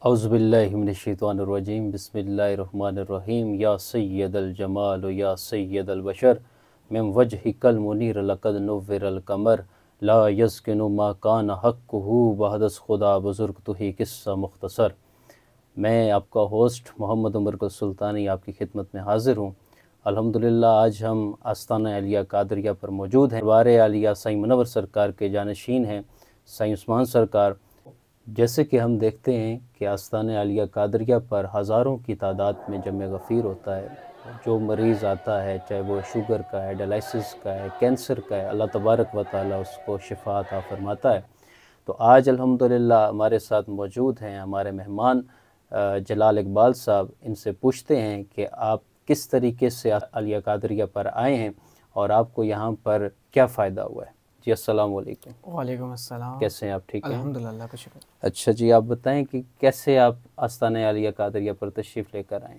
औज़ुबिल्लाहि मिनश्शैतानिर्रजीम बिस्मिल्लाहिर्रहमानिर्रहीम या सय्यदल जमाल या सय्यदल बशर मिन वजहिकल मुनीर लक़द नुव्विरल कमर ला यस्किनु मा कान हक़्क़ुहु बहदस खुदा बुज़ुर्ग तुही किस्सा मुख्तसर। मैं आपका होस्ट मोहम्मद उमर सुल्तानी आपकी खिदमत में हाज़िर हूँ। अल्हम्दुलिल्लाह आज हम आस्ताना अलिया कादरिया पर मौजूद हैं। दरबार आलिया साईं मुनव्वर सरकार के जानशीन हैं साईं उस्मान सरकार। जैसे कि हम देखते हैं कि आस्ताना आलिया कादरिया पर हज़ारों की तादाद में जमे गफ़ीर होता है। जो मरीज़ आता है, चाहे वो शुगर का है, डायलिसिस का है, कैंसर का है, अल्लाह तबारक व तआला उसको शिफ़ा अता फरमाता है। तो आज अल्हम्दुलिल्लाह हमारे साथ मौजूद हैं हमारे मेहमान जलाल इकबाल साहब। इनसे पूछते हैं कि आप किस तरीके से आलिया कादरिया पर आए हैं और आपको यहाँ पर क्या फ़ायदा हुआ है। जी अस्सलाम वालेकुम। वालेकुम अस्सलाम। कैसे हैं आप? ठीक हैं अल्हम्दुलिल्लाह का शुक्र। अच्छा जी, आप बताएं कि कैसे आप आस्ताना आलिया कादरिया पर तशरीफ़ लेकर आए?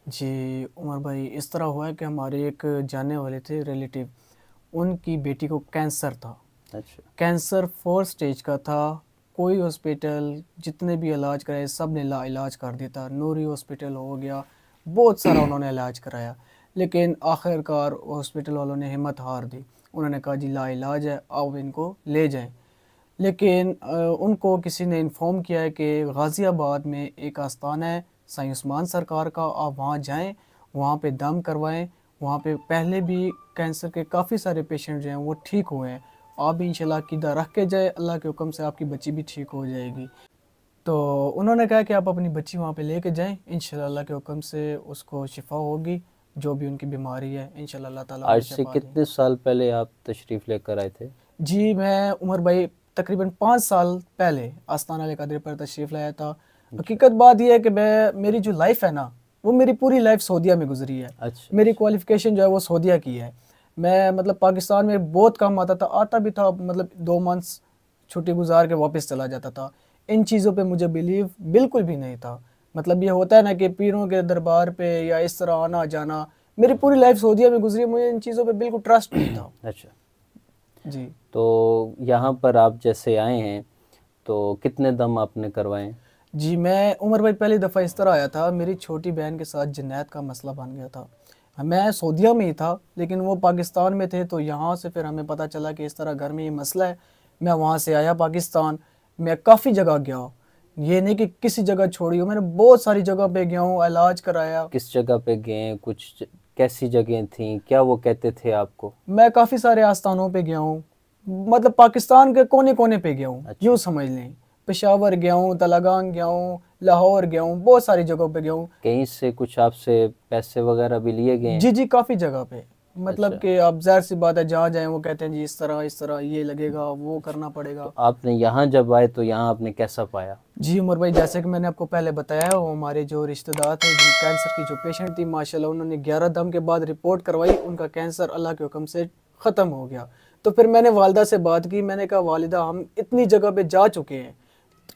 जी उमर भाई, इस तरह हुआ है कि हमारे एक जानने वाले थे रिलेटिव, उनकी बेटी को कैंसर था। अच्छा। कैंसर 4 स्टेज का था। कोई हॉस्पिटल जितने भी इलाज कराए सब ने लाइलाज कर दिया था। नूरी हॉस्पिटल हो गया, बहुत सारा उन्होंने इलाज कराया, लेकिन आखिरकार हॉस्पिटल वालों ने हिम्मत हार दी। उन्होंने कहा जी लाइलाज है, आप इनको ले जाएं। लेकिन उनको किसी ने इन्फॉर्म किया है कि गाज़ियाबाद में एक आस्थान है साईं उस्मान सरकार का, आप वहाँ जाएं, वहाँ पे दम करवाएं। वहाँ पे पहले भी कैंसर के काफ़ी सारे पेशेंट जो हैं वो ठीक हुए हैं। आप भी इंशाल्लाह अक़ीदा रख के जाए, अल्लाह के हुक्म से आपकी बच्ची भी ठीक हो जाएगी। तो उन्होंने कहा कि आप अपनी बच्ची वहाँ पे लेके जाएं, इंशाल्लाह अल्लाह के हुक्म से उसको शिफा होगी, जो भी उनकी बीमारी है इंशाल्लाह अल्लाह ताला आज से कितने साल पहले आप तशरीफ़ लेकर आए थे? जी मैं उमर भाई तकरीबन 5 साल पहले आस्ताना अलिया कादरिया पर तशरीफ़ लाया था। हकीकत बात यह है कि मेरी जो लाइफ है ना, वो मेरी पूरी लाइफ सऊदीया में गुजरी है। अच्छा। मेरी क्वालिफ़िकेशन जो है वो सऊदीया की है। मैं मतलब पाकिस्तान में बहुत कम आता भी था, मतलब 2 मंथ्स छुट्टी गुजार के वापस चला जाता था। इन चीज़ों पे मुझे बिलीव बिल्कुल भी नहीं था। मतलब ये होता है ना कि पीरों के दरबार पे या इस तरह आना जाना, मेरी पूरी लाइफ सऊदीया में गुजरी, मुझे इन चीज़ों पे बिल्कुल ट्रस्ट नहीं था। अच्छा जी। तो यहाँ पर आप जैसे आए हैं तो कितने दम आपने करवाए? जी मैं उमर भाई पहली दफ़ा इस तरह आया था, मेरी छोटी बहन के साथ जन्नत का मसला बन गया था। मैं सऊदीया में ही था लेकिन वो पाकिस्तान में थे, तो यहाँ से फिर हमें पता चला कि इस तरह घर में ये मसला है। मैं वहाँ से आया पाकिस्तान, मैं काफ़ी जगह गया, ये नहीं कि किसी जगह छोड़ी हो, मैंने बहुत सारी जगह पे गया हूँ, इलाज कराया। किस जगह पे गए? कैसी जगह थी? क्या वो कहते थे आपको? मैं काफ़ी सारे आस्थानों पे गया हूँ, मतलब पाकिस्तान के कोने कोने पे गया हूँ। अच्छा। यूँ समझ लें, पेशावर गया हूँ, तलागान गया हूँ, लाहौर गया हूँ, बहुत सारी जगहों पे गया हूँ। कहीं से कुछ आपसे पैसे वगैरह भी लिए गए? जी काफ़ी जगह पे, मतलब अच्छा। कि आप ज़ाहिर सी बात है जहाँ जाएँ वो कहते हैं जी इस तरह ये लगेगा, वो करना पड़ेगा। तो आपने यहाँ जब आए तो यहाँ आपने कैसा पाया? जी उमर भाई, जैसे कि मैंने आपको पहले बताया, वो हमारे जो रिश्तेदार थे, जिन कैंसर की जो पेशेंट थी, माशाल्लाह उन्होंने 11 दम के बाद रिपोर्ट करवाई, उनका कैंसर अल्लाह के हुक्म से ख़त्म हो गया। तो फिर मैंने वालिदा से बात की, मैंने कहा वालिदा हम इतनी जगह पे जा चुके हैं,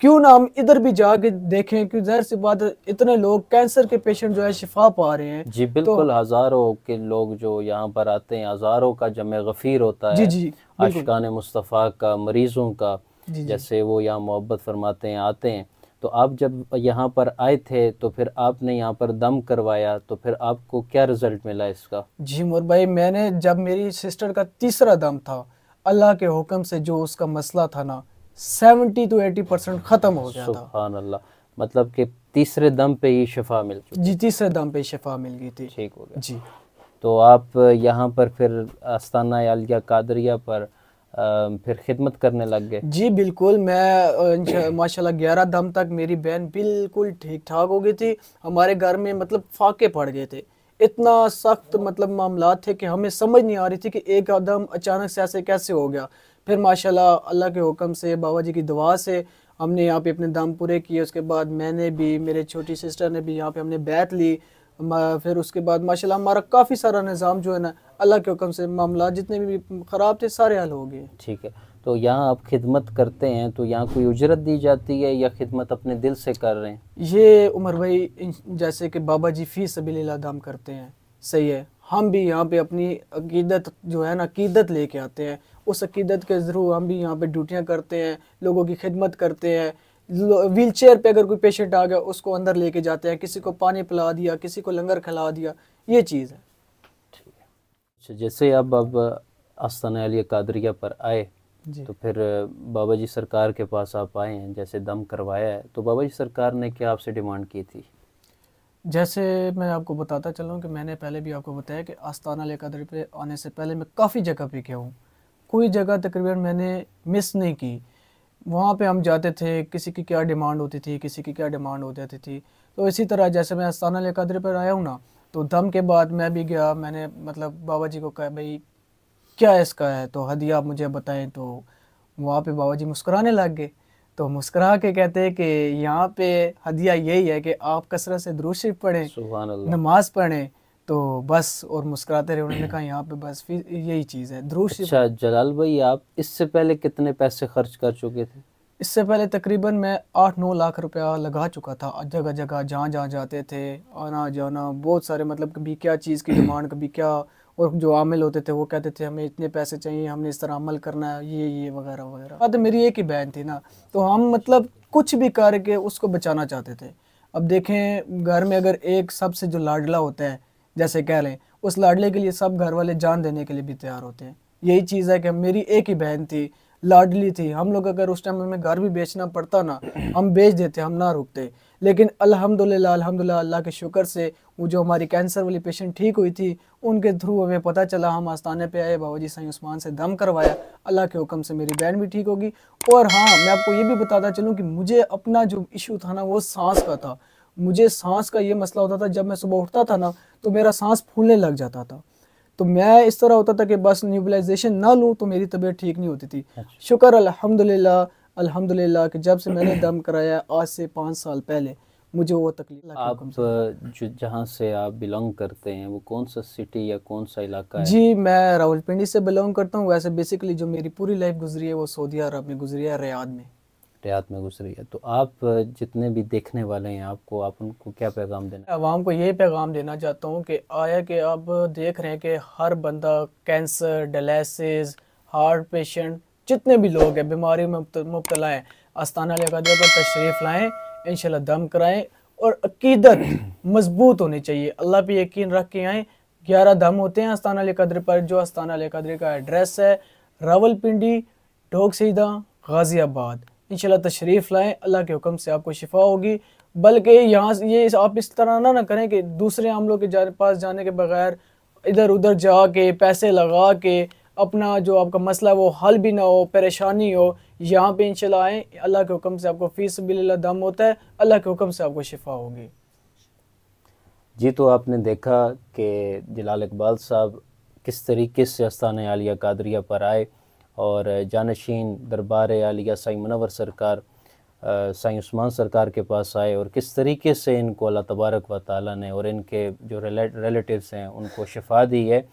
क्यों ना हम इधर भी जाके देखें, क्योंकि ज़ाहिर सी बात है इतने लोग कैंसर के पेशेंट जो है शिफा पा रहे हैं। जी तो बिल्कुल, हज़ारों के लोग जो यहाँ पर आते हैं, हज़ारों का जमे गफ़ीर होता जी है जी बिल्कुल। आशिकाने मुस्तफ़ा का, मरीज़ों का, जी जैसे वो यहाँ मोहब्बत फरमाते हैं, आते हैं। तो आप जब यहाँ पर आए थे तो फिर आपने यहाँ पर दम करवाया, तो फिर आपको क्या रिज़ल्ट मिला इसका? जी उमर भाई, मैंने जब मेरी सिस्टर का तीसरा दम था, अल्लाह के हुक्म से जो उसका मसला था ना, 70 to 80% ख़त्म हो गया था। सुभान अल्लाह, मतलब कि तीसरे दम पे ही शिफा मिल चुकी? जी तीसरे दम पे शिफा मिल गई थी। ठीक हो गया। जी तो आप यहाँ पर फिर आस्ताना आलिया कादरिया पर फिर खिदमत करने लग गए? जी बिल्कुल, मैं माशाल्लाह 11 दम तक मेरी बहन बिल्कुल ठीक ठाक हो गई थी। हमारे घर में मतलब फाके पड़ गए थे, इतना सख्त मतलब मामलात थे कि हमें समझ नहीं आ रही थी कि एक दम अचानक से ऐसे कैसे हो गया। फिर माशाल्लाह अल्लाह के हुक्म से, बाबा जी की दुआ से हमने यहाँ पे अपने दम पूरे किए। उसके बाद मैंने भी, मेरे छोटी सिस्टर ने भी यहाँ पे हमने बैत ली। फिर उसके बाद माशाल्लाह हमारा काफ़ी सारा निज़ाम जो है ना, अल्लाह के हुक्म से मामला जितने भी ख़राब थे सारे हल हो गए। ठीक है। तो यहाँ आप खिदमत करते हैं तो यहाँ कोई उजरत दी जाती है या खिदमत अपने दिल से कर रहे हैं? ये उमर भाई जैसे कि बाबा जी फ़ी सबीलिल्लाह दाम करते हैं, सही है। हम भी यहाँ पे अपनी अकीदत जो है ना, अकीदत लेके आते हैं। उस अकीदत के ज़रूर हम भी यहाँ पे ड्यूटियाँ करते हैं, लोगों की खिदमत करते हैं। व्हील चेयर पे अगर कोई पेशेंट आ गया उसको अंदर लेके जाते हैं, किसी को पानी पिला दिया, किसी को लंगर खिला दिया, ये चीज़ है। अच्छा, जैसे अब आस्ताना अली कादरिया पर आए जी। तो फिर बाबा जी सरकार के पास आप आए हैं, जैसे दम करवाया है, तो बाबा जी सरकार ने क्या आपसे डिमांड की थी? जैसे मैं आपको बताता चलूँ कि मैंने पहले भी आपको बताया कि आस्ताना अली कादरी पे आने से पहले मैं काफ़ी जगह पे गया हूँ, कोई जगह तकरीबन मैंने मिस नहीं की। वहाँ पे हम जाते थे, किसी की क्या डिमांड होती थी, किसी की क्या डिमांड हो जाती थी। तो इसी तरह जैसे मैं आस्ताना अली कादरी पर आया हूँ ना, तो दम के बाद मैं भी गया, मैंने मतलब बाबा जी को कहा भाई क्या इसका है, तो हदिया आप मुझे बताएं। तो वहाँ पे बाबा जी मुस्कुराने लग गए। तो मुस्कुरा के कहते हैं कि यहाँ पे हदिया यही है कि आप कसरत से दुरूद शरीफ पढ़ें, सुभान अल्लाह। नमाज पढ़ें, तो बस। और मुस्कुराते रहे। उन्होंने कहा यहाँ पे बस फिर यही चीज़ है, दुरूद शरीफ। अच्छा जलाल भाई, आप इससे पहले कितने पैसे खर्च कर चुके थे? इससे पहले तकरीबन मैं 8-9 लाख रुपया लगा चुका था, जगह जगह जहाँ जहाँ जाते थे, आना जाना, बहुत सारे, मतलब कभी क्या चीज़ की डिमांड, कभी क्या। और जो आमिल होते थे वो कहते थे हमें इतने पैसे चाहिए, हमने इस तरह अमल करना है, ये वगैरह वगैरह। हाँ, तो मेरी एक ही बहन थी ना, तो हम मतलब कुछ भी करके उसको बचाना चाहते थे। अब देखें, घर में अगर एक सबसे जो लाडला होता है, जैसे कह लें, उस लाडले के लिए सब घर वाले जान देने के लिए भी तैयार होते हैं। यही चीज़ है कि मेरी एक ही बहन थी, लाडली थी। हम लोग अगर उस टाइम हमें घर भी बेचना पड़ता ना, हम बेच देते, हम ना रुकते। लेकिन अल्हम्दुलिल्लाह अल्हम्दुलिल्लाह, अल्लाह के शुक्र से वो जो हमारी कैंसर वाली पेशेंट ठीक हुई थी, उनके थ्रू हमें पता चला, हम आस्थाने पे आए, बाबा जी साईं उस्मान से दम करवाया, अल्लाह के हुक्म से मेरी बहन भी ठीक होगी। और हाँ, मैं आपको ये भी बताता चलूँ कि मुझे अपना जो इशू था ना, वो सांस का था। मुझे सांस का ये मसला होता था, जब मैं सुबह उठता था ना, तो मेरा सांस फूलने लग जाता था। तो मैं इस तरह होता था कि बस न्यूबलाइजेशन ना लूँ तो मेरी तबीयत ठीक नहीं होती थी। अच्छा। शुक्र अल्हम्दुलिल्लाह अल्हम्दुलिल्लाह कि जब से मैंने दम कराया आज से 5 साल पहले, मुझे वो तकलीफ अल्लाह के आप हुक्म से। जो जहाँ से आप बिलोंग करते हैं वो कौन सा सिटी या कौन सा इलाका है? जी, मैं रावलपिंडी से बिलोंग करता हूँ। वैसे बेसिकली जो मेरी पूरी लाइफ गुजरी है वो सऊदी अरब में गुजरी है, रियाद में। रियाद में गुजरी है। तो आप जितने भी देखने वाले हैं, आपको आप उनको क्या पैगाम देना? आवाम को यही पैगाम देना चाहता हूँ कि आया कि अब देख रहे हैं कि हर बंदा कैंसर, डायलिसिस, हार्ट पेशेंट, जितने भी लोग हैं बीमारी में मुब्तला हैं, आस्ताना अली कादरिया पर तशरीफ़ लाएँ, इंशाल्लाह दम कराएँ। और अकीदत मजबूत होनी चाहिए, अल्लाह पे यकीन रख के आएँ। 11 दम होते हैं आस्ताना अली कादरी पर। जो आस्ताना अली कादरी का एड्रेस है रावलपिंडी, ढोक सीधा, गाज़ियाबाद। इंशाल्लाह तशरीफ़ लाएँ, अल्लाह के हुक्म से आपको शिफा होगी। बल्कि यहाँ से ये आप इस तरह ना करें कि दूसरे आमलों के पास जाने के बगैर इधर उधर जाके पैसे लगा के अपना जो आपका मसला है वो हल भी ना हो, परेशानी हो। यहाँ पे इंशाल्लाह आए, अल्लाह के हुक्म से आपको फी सबिलिल्लाह दम होता है, अल्लाह के हुक्म से आपको शिफा होगी। जी, तो आपने देखा कि जलाल इकबाल साहब किस तरीके से आस्ताना आलिया कादरिया पर आए और जानशीन दरबार आलिया साईं मुनव्वर सरकार साईं उस्मान सरकार के पास आए और किस तरीके से इनको अल्लाह तबारक व तआला ने और इनके जो रिलेटिव्स हैं उनको शिफा दी है।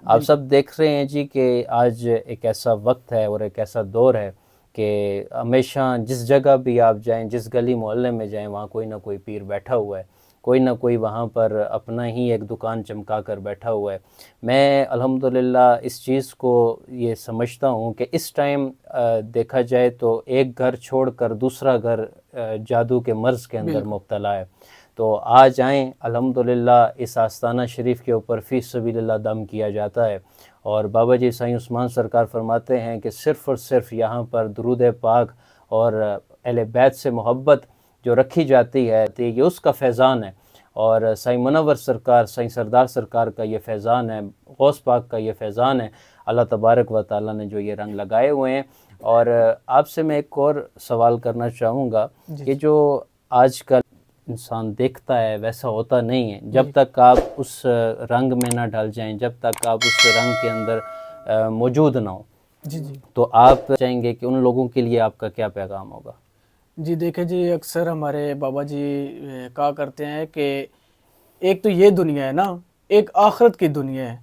आप सब देख रहे हैं जी कि आज एक ऐसा वक्त है और एक ऐसा दौर है कि हमेशा जिस जगह भी आप जाएं, जिस गली मोहल्ले में जाएं, वहाँ कोई ना कोई पीर बैठा हुआ है, कोई ना कोई वहाँ पर अपना ही एक दुकान चमका कर बैठा हुआ है। मैं अल्हम्दुलिल्लाह इस चीज़ को ये समझता हूँ कि इस टाइम देखा जाए तो एक घर छोड़कर दूसरा घर जादू के मर्ज़ के अंदर मुब्तला है। तो आज आएँ, अल्हम्दुलिल्लाह इस आस्ताना शरीफ के ऊपर फ़ी सबिलिल्लाह दम किया जाता है और बाबा जी साईं उस्मान सरकार फरमाते हैं कि सिर्फ़ और सिर्फ यहाँ पर दुरूद पाक और अहले बैत से मोहब्बत जो रखी जाती है तो ये उसका फैज़ान है और साईं मुनव्वर सरकार, साईं सरदार सरकार का ये फैज़ान है, गौस पाक का ये फैज़ान है। अल्लाह तबारक व तआला ने जो ये रंग लगाए हुए हैं। और आपसे मैं एक और सवाल करना चाहूँगा कि जो आजकल इंसान देखता है वैसा होता नहीं है। जब तक आप उस रंग में ना ढल जाएं, जब तक आप उस रंग के अंदर मौजूद ना हो, जी तो आप चाहेंगे कि उन लोगों के लिए आपका क्या पैगाम होगा? जी, देखिए जी, अक्सर हमारे बाबा जी कहा करते हैं कि एक तो ये दुनिया है ना, एक आखिरत की दुनिया है।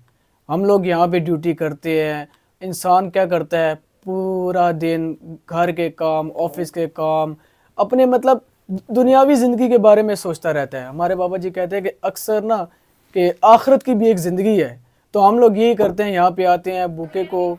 हम लोग यहाँ पे ड्यूटी करते हैं, इंसान क्या करता है पूरा दिन घर के काम, ऑफिस के काम, अपने मतलब दुनियावी ज़िंदगी के बारे में सोचता रहता है। हमारे बाबा जी कहते हैं कि अक्सर ना कि आखिरत की भी एक ज़िंदगी है। तो हम लोग यही करते हैं, यहाँ पे आते हैं, भूखे को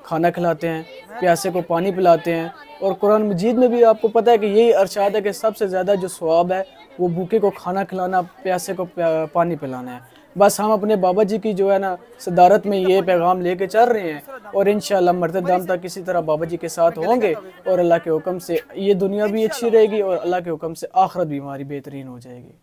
खाना खिलाते हैं, प्यासे को पानी पिलाते हैं। और कुरान मजीद में भी आपको पता है कि यही इरशाद है कि सबसे ज़्यादा जो सवाब है वो भूखे को खाना खिलाना, प्यासे को पानी पिलाना है। बस हम अपने बाबा जी की जो है ना सदारत में ये पैगाम लेके चल रहे हैं और इंशाअल्लाह मरते दम तक किसी तरह बाबा जी के साथ होंगे और अल्लाह के हुक्म से ये दुनिया भी अच्छी रहेगी और अल्लाह के हुक्म से आखिरत भी हमारी बेहतरीन हो जाएगी।